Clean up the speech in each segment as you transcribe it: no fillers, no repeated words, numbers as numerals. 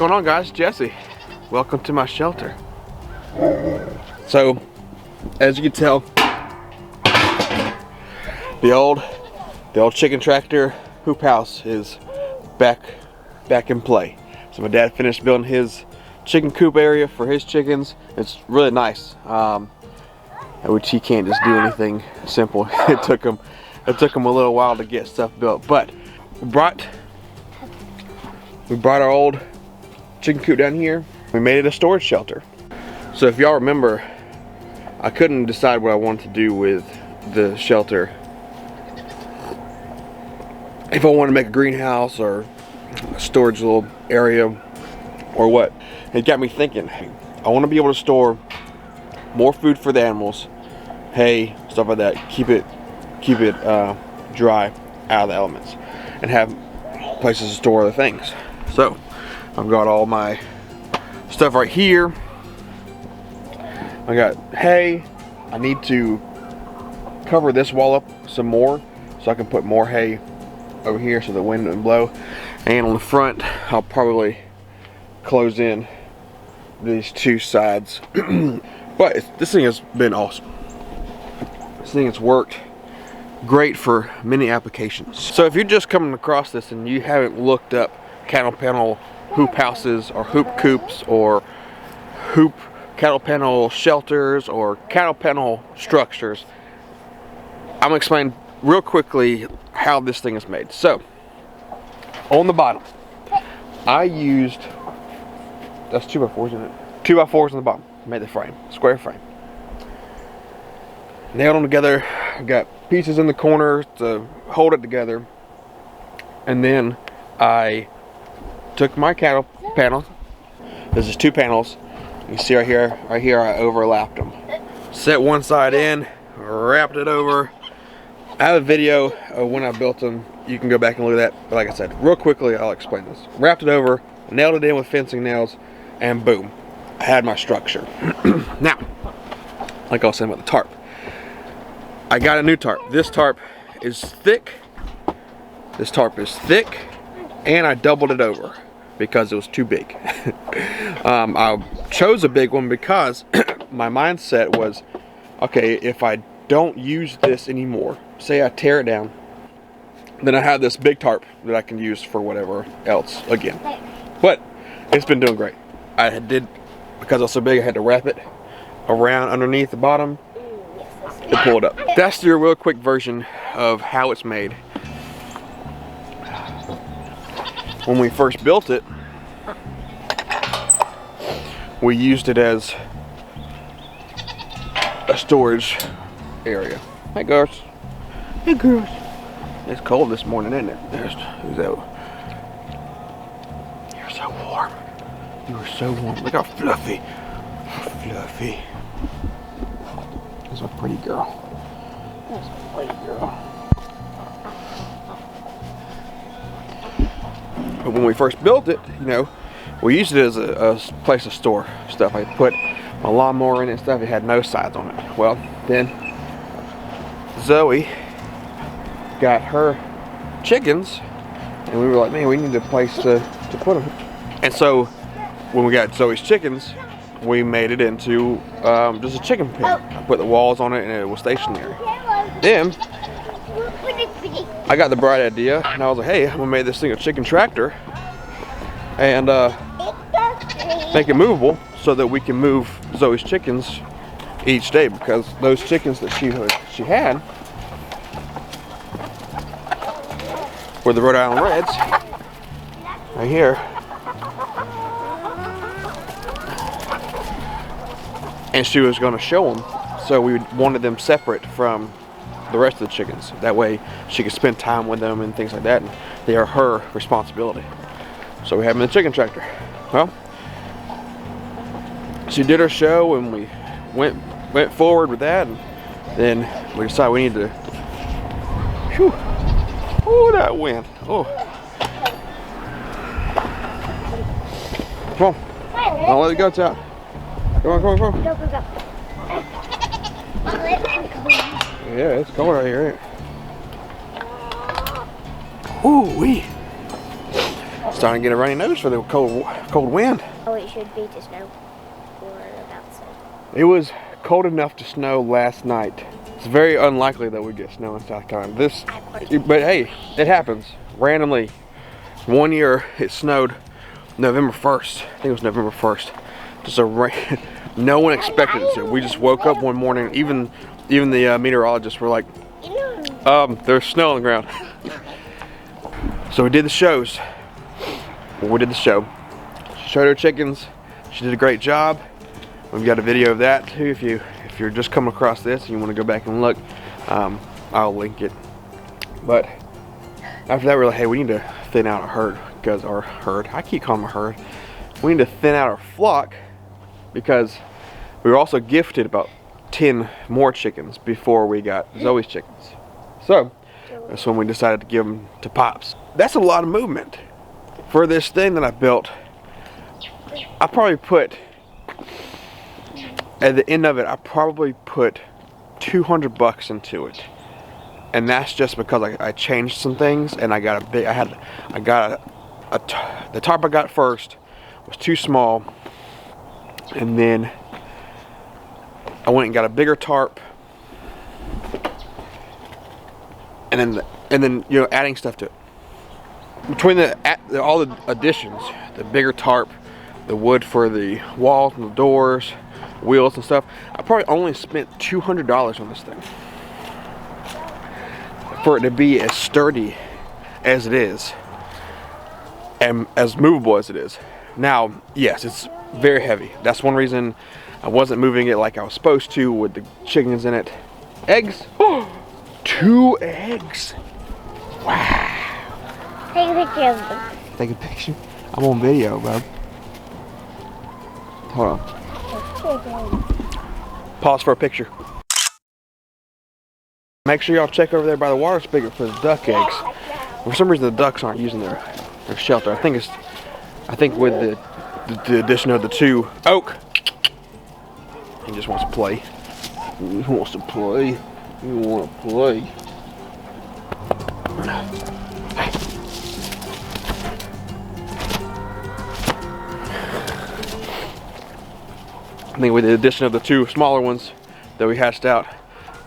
going on, guys? Jesse. Welcome to my shelter. So, as you can tell, the old chicken tractor hoop house is back in play. So my dad finished building his chicken coop area for his chickens. It's really nice, which he can't just do anything simple. It took him a little while to get stuff built, but we brought our old chicken coop down here. We made it a storage shelter. So if y'all remember, I couldn't decide what I wanted to do with the shelter. If I wanted to make a greenhouse or a storage little area or what. It got me thinking, I want to be able to store more food for the animals, hay, stuff like that, keep it dry out of the elements, and have places to store other things. So I've got all my stuff right here. I got hay. I need to cover this wall up some more so I can put more hay over here so the wind doesn't blow. And on the front, I'll probably close in these two sides. But this thing has been awesome. This thing has worked great for many applications. So if you're just coming across this and you haven't looked up cattle panel hoop houses or hoop coops or hoop cattle panel shelters or cattle panel structures, I'm gonna explain real quickly how this thing is made. So on the bottom, I used, that's 2x4s, isn't it? 2x4s on the bottom. Made the frame, square frame. Nailed them together. Got pieces in the corner to hold it together. And then I took my cattle panel. This is two panels. You see right here I overlapped them. Set one side in, wrapped it over. I have a video of when I built them. You can go back and look at that. But like I said, real quickly, I'll explain this. Wrapped it over, nailed it in with fencing nails, and boom, I had my structure. Now, like I was saying about the tarp, I got a new tarp. This tarp is thick. This tarp is thick, and I doubled it over because it was too big. I chose a big one because my mindset was, okay, if I don't use this anymore, say I tear it down, then I have this big tarp that I can use for whatever else again. But it's been doing great. I did, because it was so big, I had to wrap it around underneath the bottom to pull it up. That's the real quick version of how it's made. When we first built it, we used it as a storage area. Hey girls. Hey girls. It's cold this morning, isn't it? You're so warm. You are so warm. Look how fluffy. Fluffy. That's a pretty girl. That's a pretty girl. But when we first built it, you know, we used it as a place to store stuff. I put my lawnmower in it and stuff. It had no sides on it. Well, then Zoe got her chickens, and we were like, man, we need a place to put them. And so when we got Zoe's chickens, we made it into just a chicken pen. I put the walls on it and it was stationary. Then I got the bright idea, and I was like, hey, I'm gonna make this thing a chicken tractor and make it movable so that we can move Zoe's chickens each day, because those chickens that she had were the Rhode Island Reds right here, and she was going to show them, so we wanted them separate from the rest of the chickens. That way she could spend time with them and things like that, and they are her responsibility. So we have them in the chicken tractor. Well, she did her show, and we went forward with that, and then we decided we need to, whew, oh, that wind, oh. Come on, I'll let the goats out. Come on, come on, come on. Go, go, go. Yeah, it's cold out here, ain't it? Ooh wee. starting to get a runny nose for the cold wind. Oh, it should be to snow. Or about to snow. It was cold enough to snow last night. It's very unlikely that we get snow in South Carolina. But hey, it happens randomly. One year it snowed November 1st. I think it was November 1st. Just a rain. No one expected it to. We just woke up one morning. Even the meteorologists were like, there's snow on the ground. So we did the shows. We did the show. She showed her chickens. She did a great job. We've got a video of that too. If you're just coming across this and you want to go back and look, I'll link it. But after that, we're like, hey, we need to thin out our herd, because our herd, I keep calling them a herd. We need to thin out our flock because we were also gifted about 10 more chickens before we got Zoe's chickens. So that's when we decided to give them to Pops. That's a lot of movement for this thing that I built. I probably put, at the end of it, I probably put $200 into it, and that's just because I changed some things, and I got a big. The tarp I got first was too small, and then I went and got a bigger tarp, and then you know, adding stuff to it. Between all the additions, the bigger tarp, the wood for the walls and the doors, wheels and stuff, I probably only spent $200 on this thing for it to be as sturdy as it is and as movable as it is. Now, yes, it's very heavy. That's one reason I wasn't moving it like I was supposed to with the chickens in it. Eggs? Oh, 2 eggs. Wow. Take a picture of them. Take a picture? I'm on video, bro. Hold on. Pause for a picture. Make sure y'all check over there by the water spigot for the duck eggs. For some reason the ducks aren't using their shelter. I think with the addition of the 2 oak, he just wants to play. He wants to play. You want to play. I think with the addition of the 2 smaller ones that we hatched out,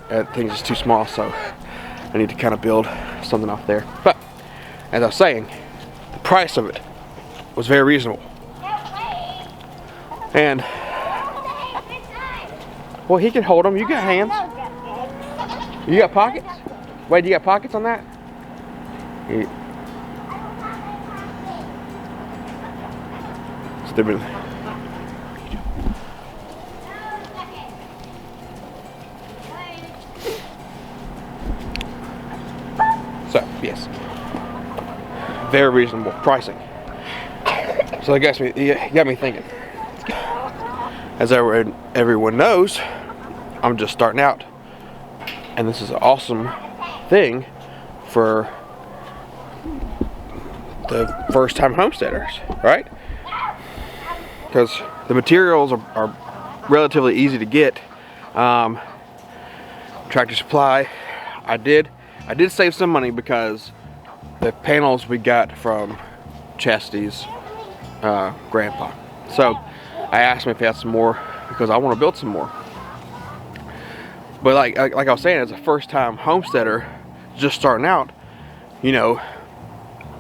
I think it's just too small, so I need to kind of build something off there. But as I was saying, the price of it was very reasonable. And well, he can hold them. You got hands. You got pockets? Wait, you got pockets on that? Stupid. So, yes, very reasonable pricing. So it got me thinking. As everyone knows, I'm just starting out, and this is an awesome thing for the first-time homesteaders, right? Because the materials are relatively easy to get. Tractor Supply, I did save some money because the panels we got from Chastity's grandpa. So I asked him if he had some more because I want to build some more. But like I was saying, as a first-time homesteader just starting out, you know,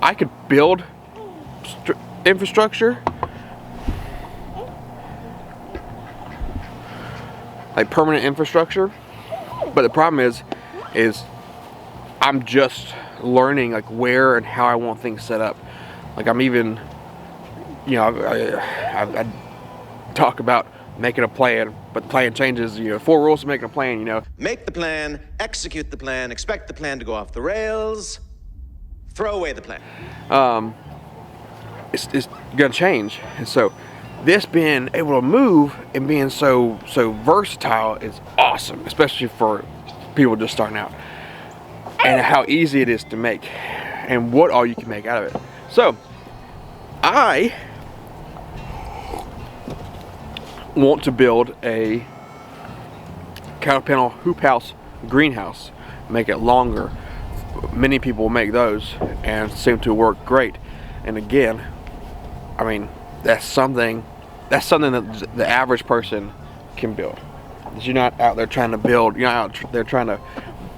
I could build infrastructure, like permanent infrastructure. But the problem is I'm just learning like where and how I want things set up. Like I'm even, you know, I talk about making a plan, but the plan changes. You know, 4 rules to making a plan. You know, make the plan, execute the plan, expect the plan to go off the rails, throw away the plan. It's gonna change, and so this being able to move and being so versatile is awesome, especially for people just starting out, and how easy it is to make and what all you can make out of it. So I want to build a cattle panel hoop house greenhouse, make it longer. Many people make those and seem to work great. And again, I mean, that's something that the average person can build. You're not out there trying to build, you're not out there trying to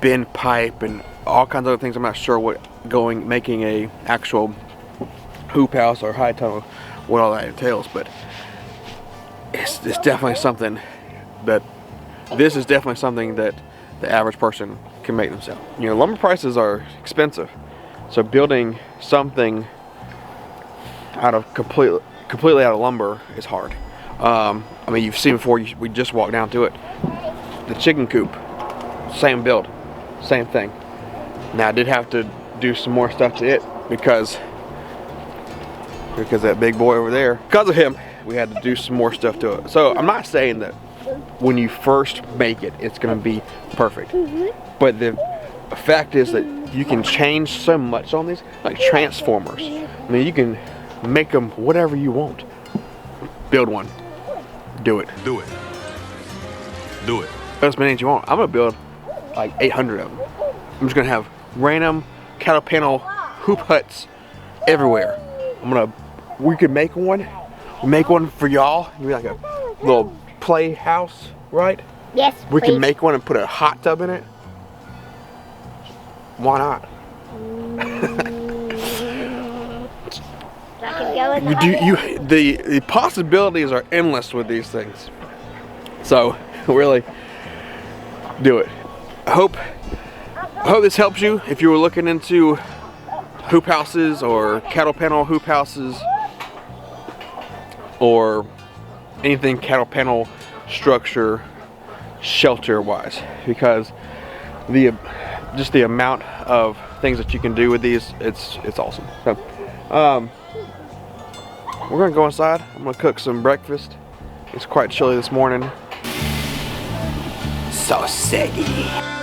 bend pipe and all kinds of other things. I'm not sure what making a actual hoop house or high tunnel, what all that entails, but it's definitely something that, this is definitely something that the average person can make themselves. You know, lumber prices are expensive, so building something out of completely out of lumber is hard. I mean, you've seen before, we just walked down to it. The chicken coop, same build, same thing. Now I did have to do some more stuff to it because that big boy over there, because of him, we had to do some more stuff to it. So I'm not saying that when you first make it, it's gonna be perfect. But the fact is that you can change so much on these, like transformers. I mean, you can make them whatever you want. Build one. Do it. Do it. Do it. As many as you want. I'm gonna build like 800 of them. I'm just gonna have random cattle panel hoop huts everywhere. We could make one. We make one for y'all. Maybe like a little play house, right? Yes, We please. can make one and put a hot tub in it. Why not? I can go in the The possibilities are endless with these things. So really do it. I hope this helps you if you were looking into hoop houses or cattle panel hoop houses or anything cattle panel structure shelter wise, because just the amount of things that you can do with these, it's awesome. So we're gonna go inside. I'm gonna cook some breakfast. It's quite chilly this morning. Sausage.